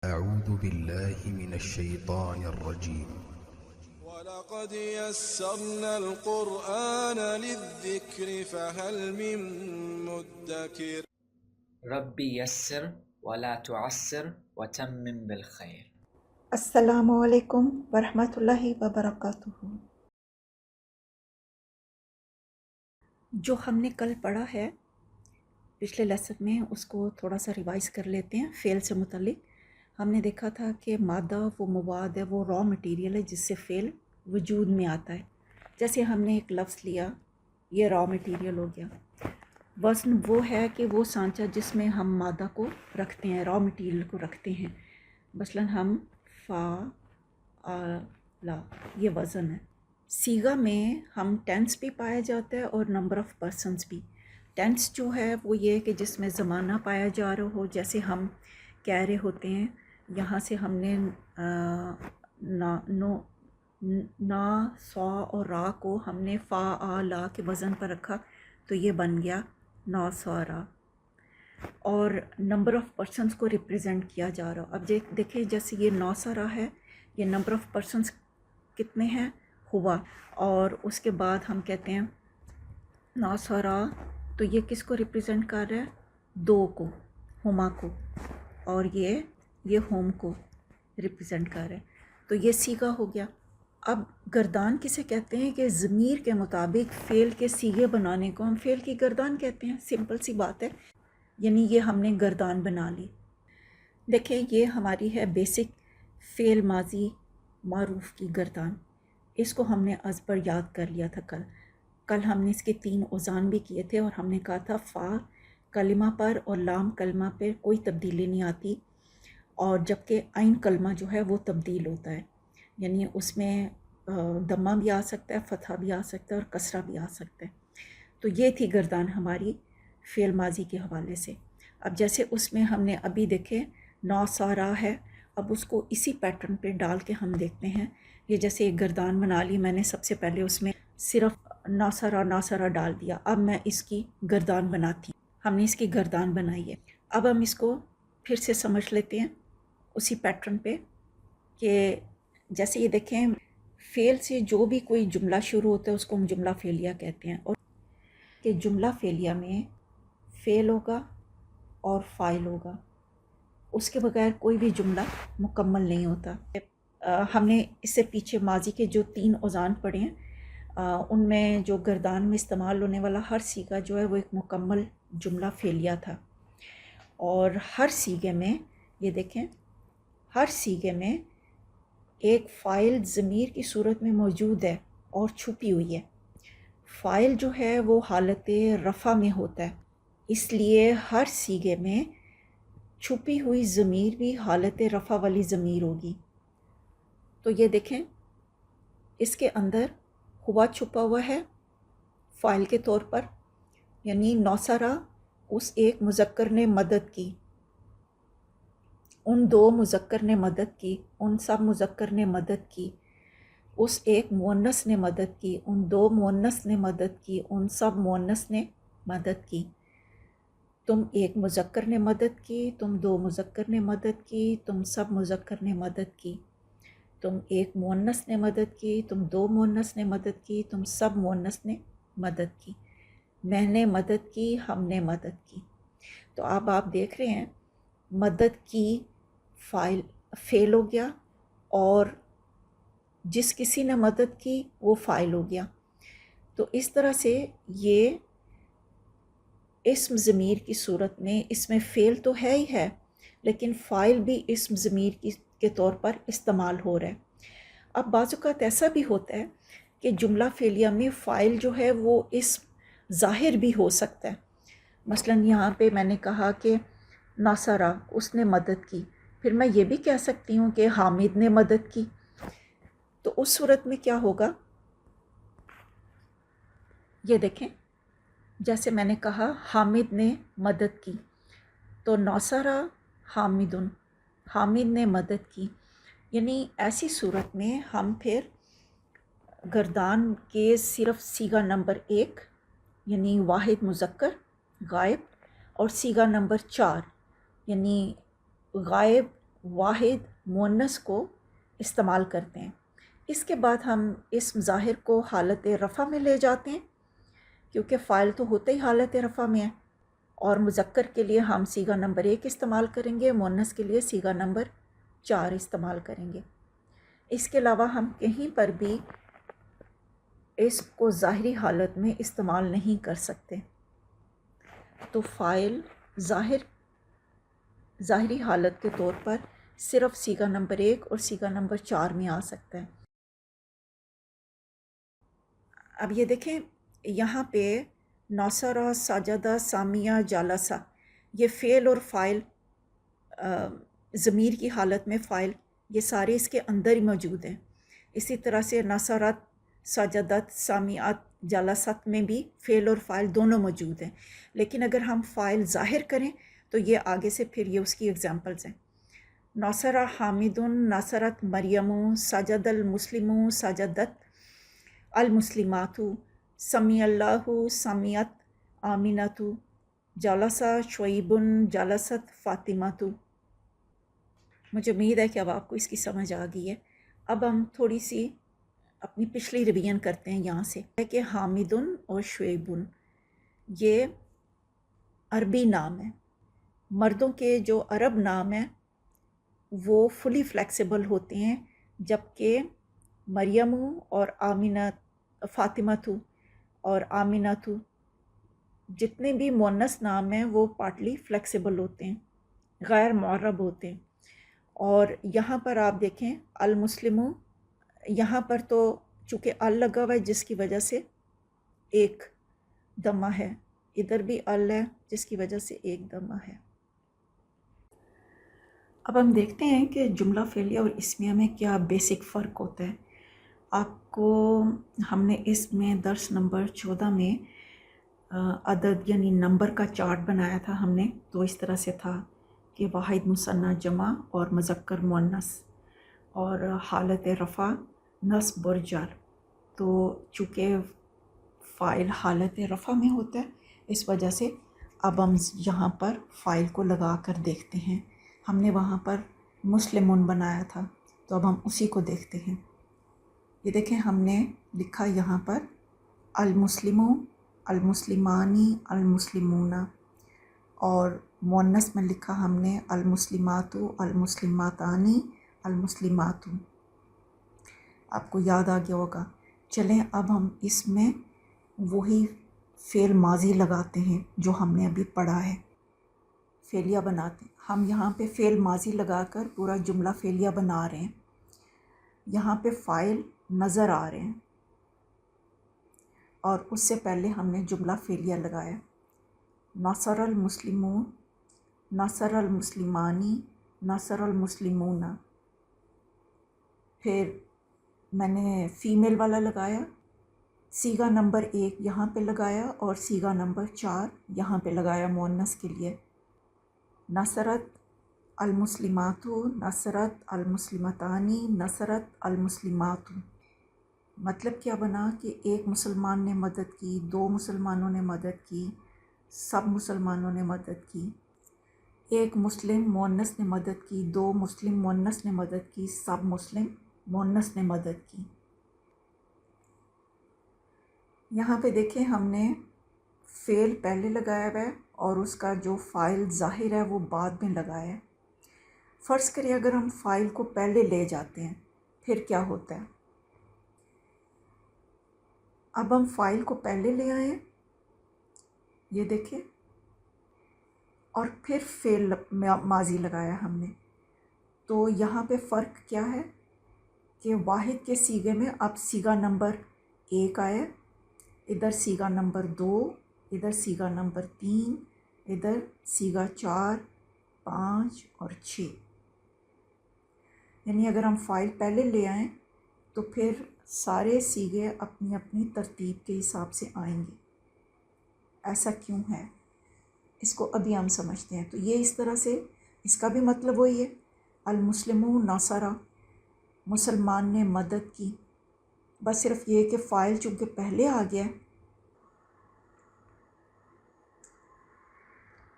أعوذ بالله من الشيطان الرجيم. ولقد يسرنا القرآن للذكر فهل من مدكر ربی یسر ولا تعسر وتمم بالخیر۔ السلام علیکم ورحمۃ اللہ وبرکاتہ۔ جو ہم نے کل پڑھا ہے پچھلے لیسن میں، اس کو تھوڑا سا ریوائز کر لیتے ہیں۔ فعل سے متعلق ہم نے دیکھا تھا کہ مادہ وہ مواد ہے، وہ را مٹیریل ہے جس سے فعل وجود میں آتا ہے۔ جیسے ہم نے ایک لفظ لیا، یہ را مٹیریل ہو گیا۔ وزن وہ ہے کہ وہ سانچہ جس میں ہم مادہ کو رکھتے ہیں، را مٹیریل کو رکھتے ہیں۔ مثلاً ہم لا، یہ وزن ہے۔ صیغہ میں ہم ٹینس بھی پایا جاتا ہے اور نمبر آف پرسنس بھی۔ ٹینس جو ہے وہ یہ کہ جس میں زمانہ پایا جا رہا ہو، جیسے ہم کہہ رہے ہوتے ہیں یہاں سے ہم نے نا سا اور را کو ہم نے فا آ لا کے وزن پر رکھا تو یہ بن گیا نا سا را، اور نمبر آف پرسنس کو ریپریزنٹ کیا جا رہا۔ اب دیکھیں جیسے یہ نا سا را ہے، یہ نمبر آف پرسنس کتنے ہیں؟ ہوا، اور اس کے بعد ہم کہتے ہیں نا سا را، تو یہ کس کو ریپریزنٹ کر رہا ہے؟ دو کو، ہما کو، اور یہ ہوم کو ریپریزنٹ کر رہا ہے۔ تو یہ صیغہ ہو گیا۔ اب گردان کسے کہتے ہیں کہ ضمیر کے مطابق فعل کے صیغے بنانے کو ہم فعل کی گردان کہتے ہیں۔ سمپل سی بات ہے، یعنی یہ ہم نے گردان بنا لی۔ دیکھیں یہ ہماری ہے بیسک فعل ماضی معروف کی گردان۔ اس کو ہم نے از پر یاد کر لیا تھا کل ہم نے اس کے 3 اوزان بھی کیے تھے، اور ہم نے کہا تھا فا کلمہ پر اور لام کلمہ پر کوئی تبدیلی نہیں آتی، اور جبکہ عین کلمہ جو ہے وہ تبدیل ہوتا ہے، یعنی اس میں دمہ بھی آ سکتا ہے، فتحہ بھی آ سکتا ہے، اور کسرہ بھی آ سکتا ہے۔ تو یہ تھی گردان ہماری فعل ماضی کے حوالے سے۔ اب جیسے اس میں ہم نے ابھی دیکھے نا سا را ہے، اب اس کو اسی پیٹرن پہ ڈال کے ہم دیکھتے ہیں۔ یہ جیسے ایک گردان بنا لی میں نے، سب سے پہلے اس میں صرف ناصرہ ڈال دیا۔ اب میں اس کی گردان بناتی ہوں۔ ہم نے اس کی گردان بنائی ہے۔ اب ہم اس کو پھر سے سمجھ لیتے ہیں اسی پیٹرن پہ، کہ جیسے یہ دیکھیں فعل سے جو بھی کوئی جملہ شروع ہوتا ہے اس کو ہم جملہ فعلیہ کہتے ہیں، اور کہ جملہ فعلیہ میں فعل ہوگا اور فاعل ہوگا، اس کے بغیر کوئی بھی جملہ مکمل نہیں ہوتا۔ ہم نے اس سے پیچھے ماضی کے جو 3 اوزان پڑھے ہیں، ان میں جو گردان میں استعمال ہونے والا ہر صیغہ جو ہے وہ ایک مکمل جملہ فعلیہ تھا، اور ہر صیغے میں یہ دیکھیں ہر صیغے میں ایک فاعل ضمیر کی صورت میں موجود ہے اور چھپی ہوئی ہے۔ فاعل جو ہے وہ حالت رفع میں ہوتا ہے، اس لیے ہر صیغے میں چھپی ہوئی ضمیر بھی حالت رفع والی ضمیر ہوگی۔ تو یہ دیکھیں اس کے اندر ہوا چھپا ہوا ہے فاعل کے طور پر، یعنی نوسرا اس ایک مذکر نے مدد کی، ان 2 مذکر نے مدد کی، ان سب مذکر نے مدد کی، اس ایک مؤنث نے مدد کی، ان 2 مؤنث نے مدد کی، ان سب مؤنث نے مدد کی۔ تم ایک مذکر نے مدد کی، تم 2 مذکر نے مدد کی، تم سب مذکر نے مدد کی۔ تم ایک مؤنث نے مدد کی، تم 2 مؤنث نے مدد کی، تم سب مؤنث نے مدد کی۔ میں نے مدد کی، ہم نے مدد کی۔ تو اب آپ دیکھ رہے ہیں مدد کی فعل ہو گیا، اور جس کسی نے مدد کی وہ فاعل ہو گیا۔ تو اس طرح سے یہ اسم ضمیر کی صورت میں اس میں فعل تو ہے ہی ہے، لیکن فاعل بھی اسم ضمیر کے طور پر استعمال ہو رہا ہے۔ اب بعض اوقات ایسا بھی ہوتا ہے کہ جملہ فعلیہ میں فاعل جو ہے وہ اسم ظاہر بھی ہو سکتا ہے۔ مثلاً یہاں پہ میں نے کہا کہ ناصرہ اس نے مدد کی، پھر میں یہ بھی کہہ سکتی ہوں کہ حامد نے مدد کی۔ تو اس صورت میں کیا ہوگا؟ یہ دیکھیں جیسے میں نے کہا حامد نے مدد کی، تو ناصرہ حامدن، حامد نے مدد کی، یعنی ایسی صورت میں ہم پھر گردان کے صرف صیغہ نمبر 1 یعنی واحد مذکر غائب، اور صیغہ نمبر 4 یعنی غائب واحد مؤنث کو استعمال کرتے ہیں۔ اس کے بعد ہم اسم ظاہر کو حالت رفع میں لے جاتے ہیں، کیونکہ فاعل تو ہوتے ہی حالت رفع میں ہے، اور مذکر کے لیے ہم صیغہ نمبر 1 استعمال کریں گے، مؤنث کے لیے صیغہ نمبر 4 استعمال کریں گے۔ اس کے علاوہ ہم کہیں پر بھی اس کو ظاہری حالت میں استعمال نہیں کر سکتے، تو فاعل ظاہری حالت کے طور پر صرف صیغہ نمبر 1 اور صیغہ نمبر 4 میں آ سکتا ہے۔ اب یہ دیکھیں یہاں پہ ناصرہ، ساجدہ، سامیہ، جالسہ، یہ فعل اور فاعل، ضمیر کی حالت میں فاعل، یہ سارے اس کے اندر ہی موجود ہیں۔ اسی طرح سے ناصرت، ساجدت، سامیات، جالست میں بھی فعل اور فاعل دونوں موجود ہیں، لیکن اگر ہم فاعل ظاہر کریں تو یہ آگے سے پھر یہ اس کی ایگزامپلز ہیں۔ ناصرہ حامد، ناصرت مریم، ساجد المسلم، ساجدت المسلمات، سمی اللہ، سمیت آمینۃ، جالسہ شعیب، جالست فاطمۃ۔ مجھے امید ہے کہ اب آپ کو اس کی سمجھ آ گئی ہے۔ اب ہم تھوڑی سی اپنی پچھلی ریویژن کرتے ہیں یہاں سے، ہے کہ حامد اور شعیب یہ عربی نام ہے۔ مردوں کے جو عرب نام ہیں وہ فلی فلیکسیبل ہوتے ہیں، جبکہ مریم اور فاطمہ اور آمینہ جتنے بھی مؤنث نام ہیں وہ پارٹلی فلیکسیبل ہوتے ہیں، غیر معرب ہوتے ہیں۔ اور یہاں پر آپ دیکھیں المسلم، یہاں پر تو چونکہ ال لگا ہوا ہے جس کی وجہ سے ایک دمہ ہے، ادھر بھی ال ہے جس کی وجہ سے ایک دمہ ہے۔ اب ہم دیکھتے ہیں کہ جملہ فعلیہ اور اسمیہ میں کیا بیسک فرق ہوتا ہے۔ آپ کو ہم نے اس میں درس نمبر 14 میں عدد یعنی نمبر کا چارٹ بنایا تھا ہم نے، تو اس طرح سے تھا کہ واحد مثنیٰ جمع اور مذکر مؤنث اور حالت رفع نصب اور جر۔ تو چونکہ فاعل حالت رفع میں ہوتا ہے اس وجہ سے اب ہم یہاں پر فاعل کو لگا کر دیکھتے ہیں۔ ہم نے وہاں پر مسلمون بنایا تھا، تو اب ہم اسی کو دیکھتے ہیں۔ یہ دیکھیں ہم نے لکھا یہاں پر المسلم، المسلمانی، المسلمون، اور مؤنث میں لکھا ہم نے المسلمات، المسلماتانی، المسلمات۔ آپ کو یاد آ گیا ہوگا۔ چلیں اب ہم اس میں وہی فعل ماضی لگاتے ہیں جو ہم نے ابھی پڑھا ہے، فعلیہ بناتے ہیں۔ ہم یہاں پہ فعل ماضی لگا کر پورا جملہ فعلیہ بنا رہے ہیں۔ یہاں پہ فاعل نظر آ رہے ہیں اور اس سے پہلے ہم نے جملہ فعلیہ لگایا۔ ناصر المسلمون، ناصر المسلمانی، ناصر المسلمون۔ پھر میں نے فیمیل والا لگایا، صیغہ نمبر 1 یہاں پہ لگایا اور صیغہ نمبر 4 یہاں پہ لگایا مؤنث کے لیے۔ نصرت المسلمات، نصرت المسلمتانی، نصرت المسلمات۔ مطلب کیا بنا کہ ایک مسلمان نے مدد کی، 2 مسلمانوں نے مدد کی، سب مسلمانوں نے مدد کی۔ ایک مسلم مؤنث نے مدد کی، 2 مسلم مؤنث نے مدد کی، سب مسلم مؤنث نے مدد کی۔ یہاں پہ دیکھیں ہم نے فعل پہلے لگایا ہوا ہے اور اس کا جو فاعل ظاہر ہے وہ بعد میں لگایا ہے۔ فرض کریں اگر ہم فاعل کو پہلے لے جاتے ہیں پھر کیا ہوتا ہے؟ اب ہم فاعل کو پہلے لے آئے ہیں، یہ دیکھیں، اور پھر فعل ماضی لگایا ہم نے، تو یہاں پہ فرق کیا ہے کہ واحد کے صیغے میں اب صیغہ نمبر 1 آیا، ادھر صیغہ نمبر 2، ادھر صیغہ نمبر 3، ادھر صیغہ 4، 5 اور 6۔ یعنی اگر ہم فاعل پہلے لے آئیں تو پھر سارے صیغے اپنی اپنی ترتیب کے حساب سے آئیں گے۔ ایسا کیوں ہے اس کو ابھی ہم سمجھتے ہیں۔ تو یہ اس طرح سے اس کا بھی مطلب وہی ہے، المسلم ناصرہ، مسلمان نے مدد کی، بس صرف یہ کہ فاعل چونکہ پہلے آ گیا ہے۔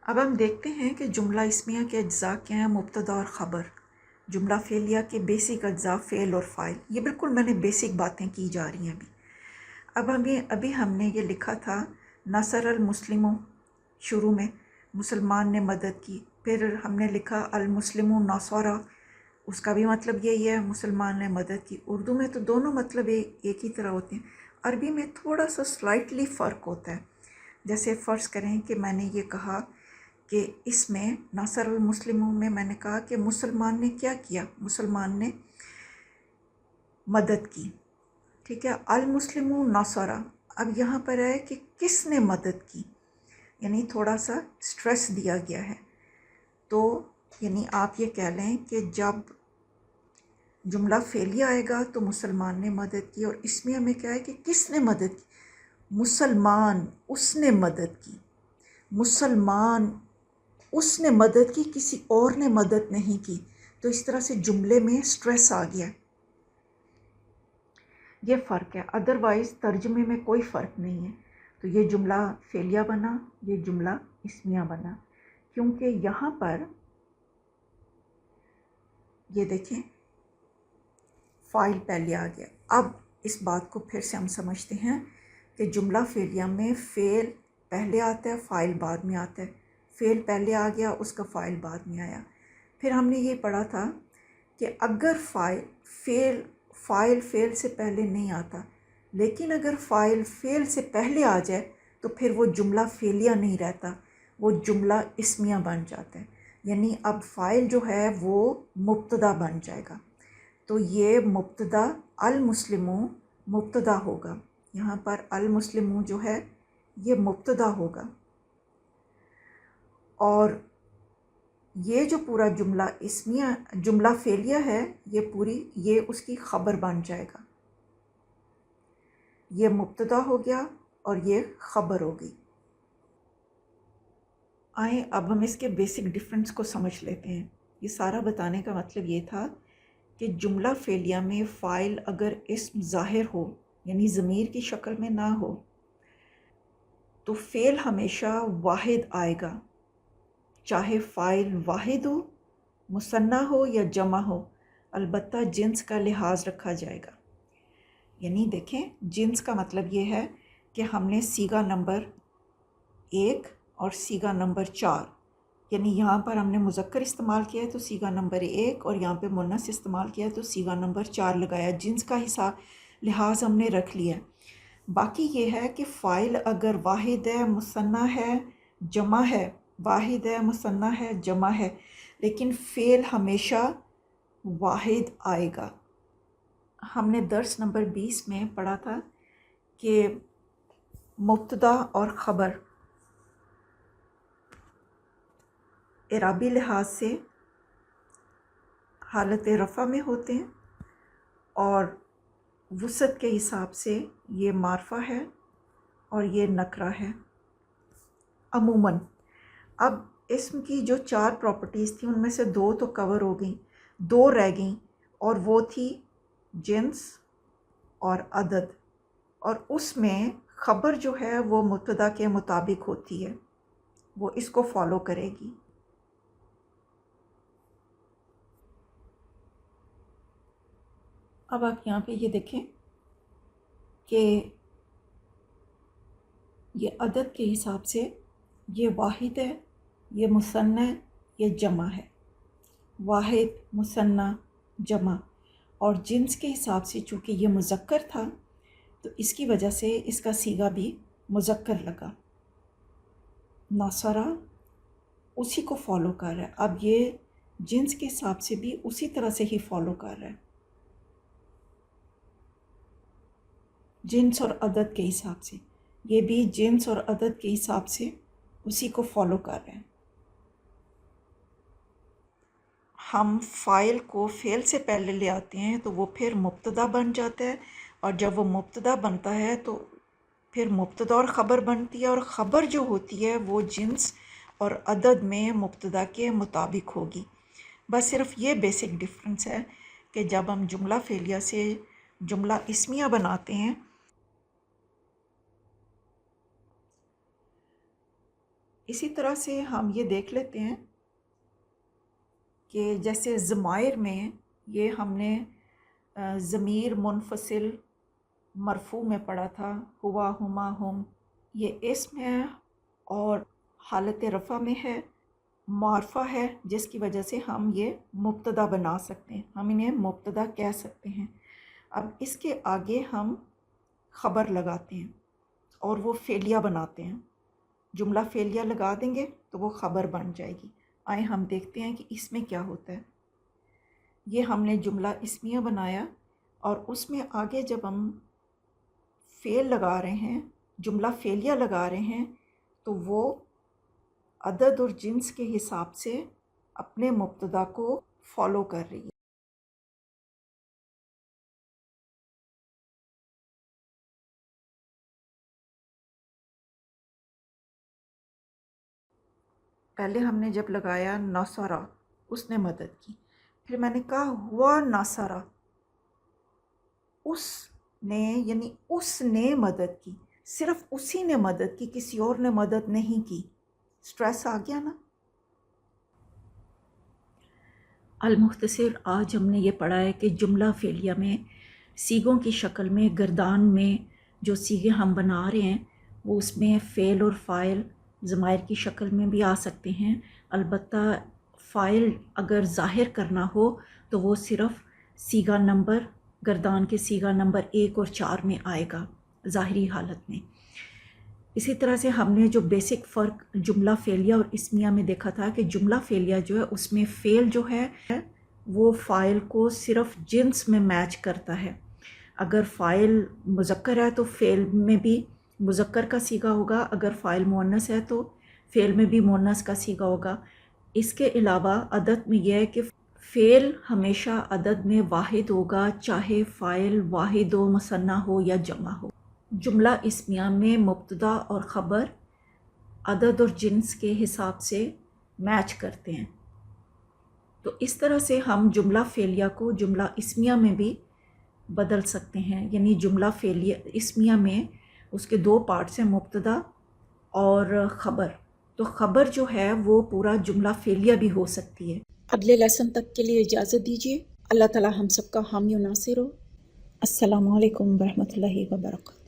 اب ہم دیکھتے ہیں کہ جملہ اسمیہ کے اجزاء کیا ہیں، مبتدا اور خبر۔ جملہ فعلیہ کے بیسک اجزاء فعل اور فاعل، یہ بالکل میں نے بیسک باتیں کی جا رہی ہیں ابھی ہم نے یہ لکھا تھا نصر المسلم، شروع میں مسلمان نے مدد کی، پھر ہم نے لکھا المسلم نصارہ، اس کا بھی مطلب یہی ہے مسلمان نے مدد کی۔ اردو میں تو دونوں مطلب ایک ہی طرح ہوتے ہیں، عربی میں تھوڑا سا سلائٹلی فرق ہوتا ہے۔ جیسے فرض کریں کہ میں نے یہ کہا کہ اس میں نصر المسلم میں نے کہا کہ مسلمان نے کیا کیا، مسلمان نے مدد کی، ٹھیک ہے۔ المسلم نصرہ، اب یہاں پر ہے کہ کس نے مدد کی، یعنی تھوڑا سا سٹریس دیا گیا ہے۔ تو یعنی آپ یہ کہہ لیں کہ جب جملہ فعلیہ آئے گا تو مسلمان نے مدد کی، اور اسمیہ میں کیا ہے کہ کس نے مدد کی، مسلمان، اس نے مدد کی، مسلمان اس نے مدد کی، کسی اور نے مدد نہیں کی۔ تو اس طرح سے جملے میں سٹریس آ گیا، یہ فرق ہے، ادروائز ترجمے میں کوئی فرق نہیں ہے۔ تو یہ جملہ فعلیہ بنا، یہ جملہ اسمیہ بنا، کیونکہ یہاں پر یہ دیکھیں فاعل پہلے آ گیا۔ اب اس بات کو پھر سے ہم سمجھتے ہیں کہ جملہ فعلیہ میں فعل پہلے آتا ہے، فاعل بعد میں آتا ہے۔ فعل پہلے آ گیا، اس کا فاعل بعد میں آیا۔ پھر ہم نے یہ پڑھا تھا کہ اگر فاعل فعل سے پہلے نہیں آتا، لیکن اگر فاعل فعل سے پہلے آ جائے تو پھر وہ جملہ فعلیہ نہیں رہتا، وہ جملہ اسمیہ بن جاتا ہے، یعنی اب فاعل جو ہے وہ مبتدا بن جائے گا۔ تو یہ مبتدا المسلم مبتدا ہوگا، یہاں پر المسلم جو ہے یہ مبتدا ہوگا، اور یہ جو پورا جملہ اسمیہ جملہ فعلیہ ہے یہ اس کی خبر بن جائے گا، یہ مبتدا ہو گیا اور یہ خبر ہو گئی۔ آئیں اب ہم اس کے بیسک ڈفرنس کو سمجھ لیتے ہیں۔ یہ سارا بتانے کا مطلب یہ تھا کہ جملہ فعلیہ میں فاعل اگر اسم ظاہر ہو، یعنی ضمیر کی شکل میں نہ ہو، تو فعل ہمیشہ واحد آئے گا، چاہے فاعل واحد ہو، مثنیٰ ہو یا جمع ہو، البتہ جنس کا لحاظ رکھا جائے گا۔ یعنی دیکھیں جنس کا مطلب یہ ہے کہ ہم نے صیغہ نمبر 1 اور صیغہ نمبر 4، یعنی یہاں پر ہم نے مذکر استعمال کیا ہے تو صیغہ نمبر 1، اور یہاں پہ مؤنث استعمال کیا ہے تو صیغہ نمبر 4 لگایا، جنس کا لحاظ ہم نے رکھ لیا۔ باقی یہ ہے کہ فاعل اگر واحد ہے، مثنیٰ ہے، جمع ہے، واحد ہے، مثنیٰ ہے، جمع ہے، لیکن فعل ہمیشہ واحد آئے گا۔ ہم نے درس نمبر 20 میں پڑھا تھا کہ مبتدا اور خبر اعرابی لحاظ سے حالت رفع میں ہوتے ہیں، اور وسعت کے حساب سے یہ معرفہ ہے اور یہ نکرہ ہے عموماً۔ اب اسم کی جو 4 پراپرٹیز تھیں ان میں سے 2 تو کور ہو گئیں، 2 رہ گئیں، اور وہ تھی جنس اور عدد، اور اس میں خبر جو ہے وہ مبتدا کے مطابق ہوتی ہے، وہ اس کو فالو کرے گی۔ اب آپ یہاں پہ یہ دیکھیں کہ یہ عدد کے حساب سے یہ واحد ہے، یہ مثنیٰ ہے، یہ جمع ہے، واحد، مثنیٰ، جمع، اور جنس کے حساب سے چونکہ یہ مذکر تھا تو اس کی وجہ سے اس کا صیغہ بھی مذکر لگا، ناصرہ اسی کو فالو کر رہا ہے۔ اب یہ جنس کے حساب سے بھی اسی طرح سے ہی فالو کر رہا ہے، جنس اور عدد کے حساب سے، یہ بھی جنس اور عدد کے حساب سے اسی کو فالو کر رہے ہیں۔ ہم فاعل کو فعل سے پہلے لے آتے ہیں تو وہ پھر مبتدا بن جاتا ہے، اور جب وہ مبتدا بنتا ہے تو پھر مبتدا اور خبر بنتی ہے، اور خبر جو ہوتی ہے وہ جنس اور عدد میں مبتدا کے مطابق ہوگی۔ بس صرف یہ بیسک ڈفرنس ہے کہ جب ہم جملہ فعلیہ سے جملہ اسمیہ بناتے ہیں اسی طرح سے ہم یہ دیکھ لیتے ہیں کہ جیسے ضمائر میں یہ ہم نے ضمیر منفصل مرفوع میں پڑھا تھا، ہوا، ہما، ہم، یہ اسم ہے اور حالت رفع میں ہے، معرفہ ہے، جس کی وجہ سے ہم یہ مبتدا بنا سکتے ہیں، ہم انہیں مبتدا کہہ سکتے ہیں۔ اب اس کے آگے ہم خبر لگاتے ہیں اور وہ فعلیہ بناتے ہیں، جملہ فعلیہ لگا دیں گے تو وہ خبر بن جائے گی۔ آئیں ہم دیکھتے ہیں کہ اس میں کیا ہوتا ہے۔ یہ ہم نے جملہ اسمیہ بنایا اور اس میں آگے جب ہم فعل لگا رہے ہیں، جملہ فعلیہ لگا رہے ہیں، تو وہ عدد اور جنس کے حساب سے اپنے مبتدا کو فالو کر رہی ہے۔ پہلے ہم نے جب لگایا ناصرہ، اس نے مدد کی، پھر میں نے کہا ہوا ناصرہ، اس نے، یعنی اس نے مدد کی، صرف اسی نے مدد کی، کسی اور نے مدد نہیں کی۔ سٹریس آ گیا نا۔ المختصر آج ہم نے یہ پڑھا ہے کہ جملہ فعلیہ میں سیغوں کی شکل میں گردان میں جو سیغے ہم بنا رہے ہیں وہ اس میں فعل اور فاعل ضمائر کی شکل میں بھی آ سکتے ہیں، البتہ فاعل اگر ظاہر کرنا ہو تو وہ صرف سیغہ نمبر، گردان کے سیغہ نمبر 1 اور 4 میں آئے گا ظاہری حالت میں۔ اسی طرح سے ہم نے جو بیسک فرق جملہ فعلیہ اور اسمیہ میں دیکھا تھا کہ جملہ فعلیہ جو ہے اس میں فعل جو ہے وہ فاعل کو صرف جنس میں میچ کرتا ہے۔ اگر فاعل مذکر ہے تو فعل میں بھی مذکر کا صیغہ ہوگا، اگر فاعل مؤنث ہے تو فعل میں بھی مؤنث کا صیغہ ہوگا۔ اس کے علاوہ عدد میں یہ ہے کہ فعل ہمیشہ عدد میں واحد ہوگا، چاہے فاعل واحد ہو، مثنیٰ ہو یا جمع ہو۔ جملہ اسمیہ میں مبتدا اور خبر عدد اور جنس کے حساب سے میچ کرتے ہیں، تو اس طرح سے ہم جملہ فعلیہ کو جملہ اسمیہ میں بھی بدل سکتے ہیں۔ یعنی جملہ فعلیہ اسمیہ میں اس کے 2 پارٹس ہیں، مبتدا اور خبر، تو خبر جو ہے وہ پورا جملہ فعلیہ بھی ہو سکتی ہے۔ اگلے لیسن تک کے لیے اجازت دیجیے۔ اللہ تعالی ہم سب کا حامی و ناصر ہو۔ السلام علیکم ورحمۃ اللہ وبرکاتہ۔